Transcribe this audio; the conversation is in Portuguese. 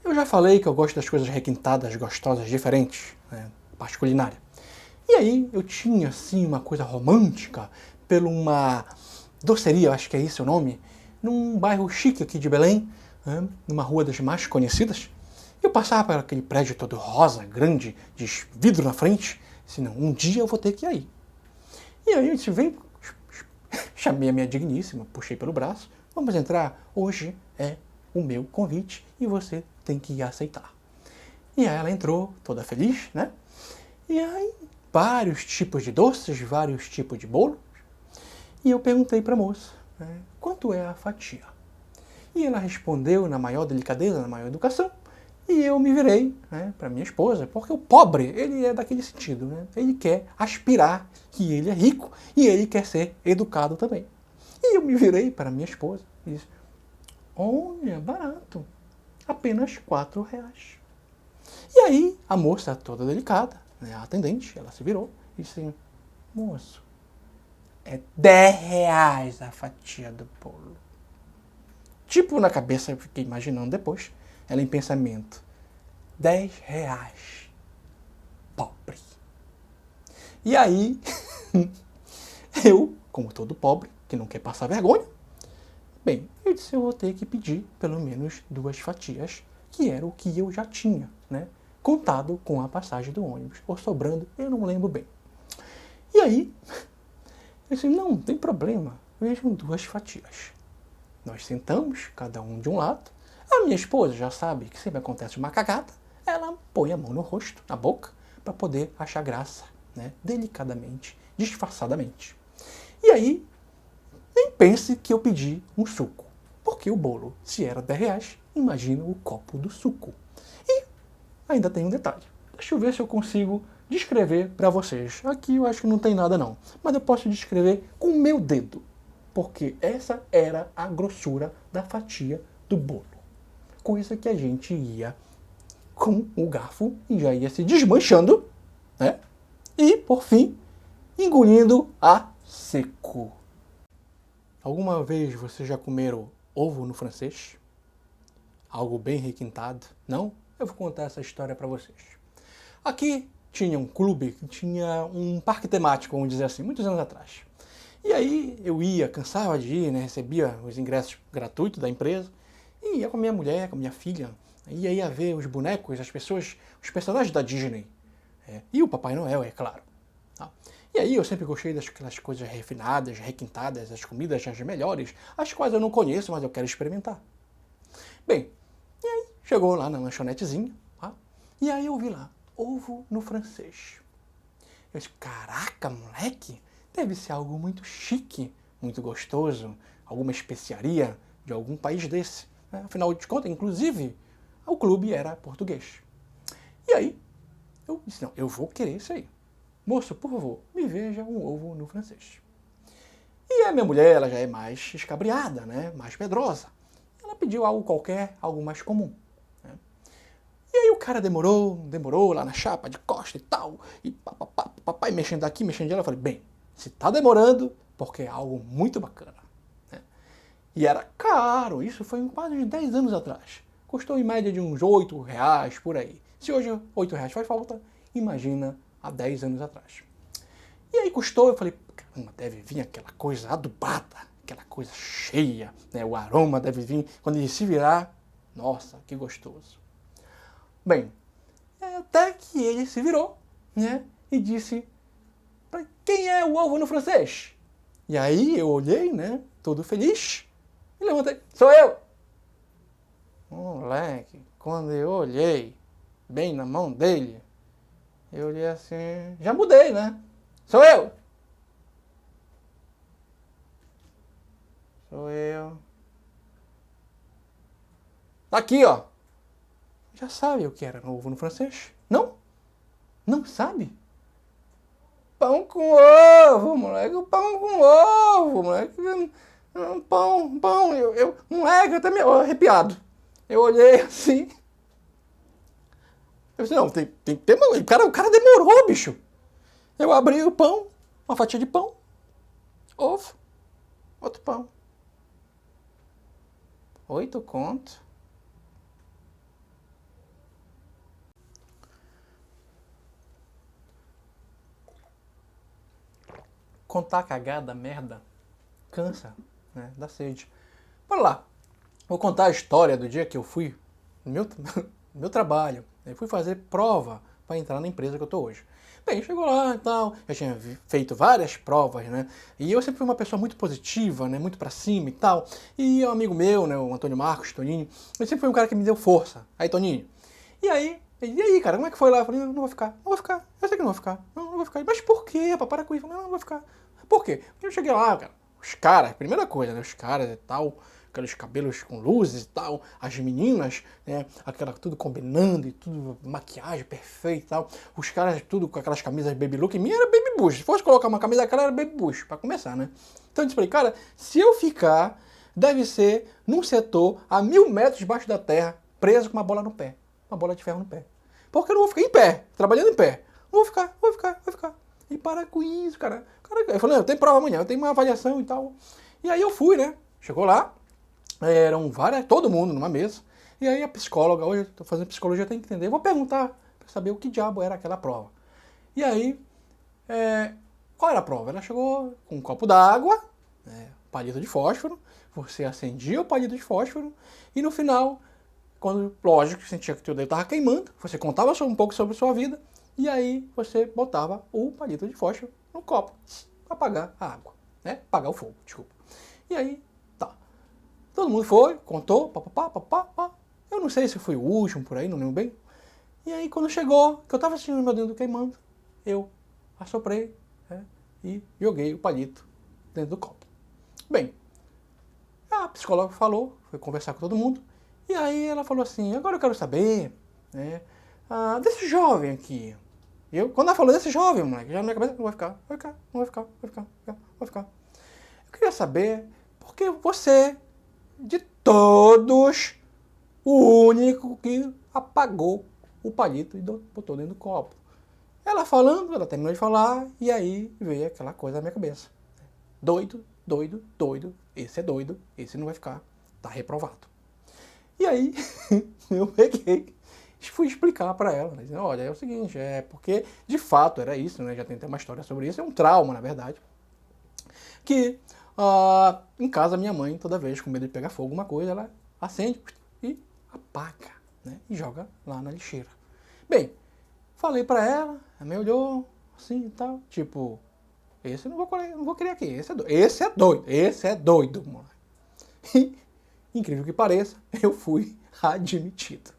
Eu já falei que eu gosto das coisas requintadas, gostosas, diferentes, né? Parte culinária. E aí eu tinha, assim, uma coisa romântica por uma doceria, acho que é esse o nome, num bairro chique aqui de Belém, né? Numa rua das mais conhecidas. Eu passava por aquele prédio todo rosa, grande, de vidro na frente. Disse, não, um dia eu vou ter que ir aí. E aí eu disse, vem, chamei a minha digníssima, puxei pelo braço, vamos entrar, hoje é o meu convite e você tem que aceitar. E aí ela entrou, toda feliz, né? E aí, vários tipos de doces, vários tipos de bolo. E eu perguntei para a moça, né, quanto é a fatia? E ela respondeu na maior delicadeza, na maior educação. E eu me virei, né, para minha esposa, porque o pobre, ele é daquele sentido, né? Ele quer aspirar que ele é rico e ele quer ser educado também. E eu me virei para minha esposa e disse, olha, barato, apenas R$4. E aí a moça, toda delicada, né, a atendente, ela se virou e disse, moço, é R$10 a fatia do bolo. Tipo, na cabeça, eu fiquei imaginando depois, ela em pensamento, R$10, pobre. E aí, eu, como todo pobre, que não quer passar vergonha, bem, eu disse, eu vou ter que pedir pelo menos 2 fatias, que era o que eu já tinha, né? Contado com a passagem do ônibus, ou sobrando, eu não lembro bem. E aí, eu disse, não tem problema, vejam 2 fatias. Nós sentamos, cada um de um lado. A minha esposa já sabe que sempre acontece uma cagada, ela põe a mão no rosto, na boca, para poder achar graça, né? Delicadamente, disfarçadamente. E aí, nem pense que eu pedi um suco, porque o bolo, se era R$10, imagina o copo do suco. E ainda tem um detalhe. Deixa eu ver se eu consigo descrever para vocês. Aqui eu acho que não tem nada não, mas eu posso descrever com o meu dedo, porque essa era a grossura da fatia do bolo. Coisa que a gente ia com o garfo e já ia se desmanchando, né? E, por fim, engolindo a seco. Alguma vez vocês já comeram ovo no francês? Algo bem requintado? Não? Eu vou contar essa história para vocês. Aqui tinha um clube que tinha um parque temático, vamos dizer assim, muitos anos atrás. E aí eu ia, cansava de ir, né? Recebia os ingressos gratuitos da empresa e ia com a minha mulher, com a minha filha. E aí ia ver os bonecos, as pessoas, os personagens da Disney. E o Papai Noel, é claro. Tá? E aí eu sempre gostei daquelas coisas refinadas, requintadas, as comidas as melhores, as quais eu não conheço, mas eu quero experimentar. Bem, e aí chegou lá na lanchonetezinha, tá? E aí eu vi lá, ovo no francês. Eu disse, caraca, moleque, deve ser algo muito chique, muito gostoso, alguma especiaria de algum país desse. Né? Afinal de contas, inclusive, o clube era português. E aí, eu disse, não, eu vou querer isso aí. Moço, por favor, me veja um ovo no francês. E a minha mulher, ela já é mais escabriada, né? Mais medrosa. Ela pediu algo qualquer, algo mais comum. Né? E aí o cara demorou lá na chapa, de costa e tal. E papai mexendo aqui, mexendo ali. Eu falei, bem, se tá demorando, porque é algo muito bacana. Né? E era caro, isso foi quase uns 10 anos atrás. Custou em média de uns R$8 por aí. Se hoje R$8 faz falta, imagina há 10 anos atrás. E aí custou, eu falei, caramba, deve vir aquela coisa adubada, aquela coisa cheia, né? O aroma deve vir, quando ele se virar, nossa, que gostoso. Bem, até que ele se virou, né? E disse, quem é o ovo no francês? E aí eu olhei, né? Todo feliz, e levantei, sou eu! Moleque, quando eu olhei bem na mão dele, eu olhei assim, já mudei, né? Sou eu! Sou eu. Aqui, ó. Já sabe o que era ovo no francês? Não? Não sabe? Pão com ovo, moleque. Pão com ovo, moleque. Pão. Moleque, eu até me arrepiado. Eu olhei assim. Eu disse, não, tem que ter... O cara demorou, bicho. Eu abri o pão, uma fatia de pão, ovo, outro pão. 8 conto. contar cagada, merda, cansa, né? Dá sede. Bora lá. Vou contar a história do dia que eu fui no meu trabalho. Eu fui fazer prova para entrar na empresa que eu tô hoje. Bem, chegou lá e tal, já tinha feito várias provas, né? E eu sempre fui uma pessoa muito positiva, né? Muito pra cima e tal. E um amigo meu, né? O Antônio Marcos, Toninho, ele sempre foi um cara que me deu força. Aí, Toninho. E aí, cara, como é que foi lá? Eu falei, não vou ficar, não vou ficar. Eu sei que não vou ficar, não vou ficar. Mas por quê, rapaz? Para com isso. Eu falei, não vou ficar. Por quê? Porque eu cheguei lá, cara, os caras, primeira coisa, né? Os caras e tal, aqueles cabelos com luzes e tal, as meninas, né? Aquela tudo combinando e tudo, maquiagem perfeita e tal. Os caras tudo com aquelas camisas baby look. E minha era baby bush. Se fosse colocar uma camisa daquela, era baby bush, pra começar, né? Então eu disse pra ele, cara, se eu ficar, deve ser num setor a 1000 metros debaixo da terra, preso com uma bola no pé. Uma bola de ferro no pé. Porque eu não vou ficar em pé, trabalhando em pé. Não vou ficar. E para com isso, cara. Eu falei, eu tenho prova amanhã, eu tenho uma avaliação e tal. E aí eu fui, né? Chegou lá, eram várias, todo mundo numa mesa. E aí a psicóloga, hoje eu tô fazendo psicologia, eu tenho que entender. Eu vou perguntar para saber o que diabo era aquela prova. E aí, qual era a prova? Ela chegou com um copo d'água, palito de fósforo. Você acendia o palito de fósforo e no final, quando, lógico, sentia que o teu dedo estava queimando, você contava um pouco sobre a sua vida e aí você botava o palito de fósforo no copo para apagar a água, né? Apagar o fogo, desculpa. E aí, tá. Todo mundo foi, contou, papapá. Eu não sei se foi o último por aí, não lembro bem. E aí, quando chegou, que eu estava sentindo meu dedo queimando, eu assoprei, né? E joguei o palito dentro do copo. Bem, a psicóloga falou, foi conversar com todo mundo, e aí ela falou assim, agora eu quero saber, né, desse jovem aqui. Quando ela falou desse jovem, moleque, já na minha cabeça, não vai ficar. Eu queria saber, porque você, de todos, o único que apagou o palito e botou dentro do copo. Ela falando, ela terminou de falar, e aí veio aquela coisa na minha cabeça. Doido, esse é doido, esse não vai ficar, tá reprovado. E aí, eu peguei, fui explicar para ela, né, dizendo, olha, é o seguinte, porque de fato era isso, né, já tem até uma história sobre isso, é um trauma, na verdade, que em casa minha mãe, toda vez com medo de pegar fogo, uma coisa, ela acende e apaga, né, e joga lá na lixeira. Bem, falei para ela, a mãe olhou assim e tal, tipo, esse eu não vou querer aqui, esse é doido, mano. E, incrível que pareça, eu fui admitido.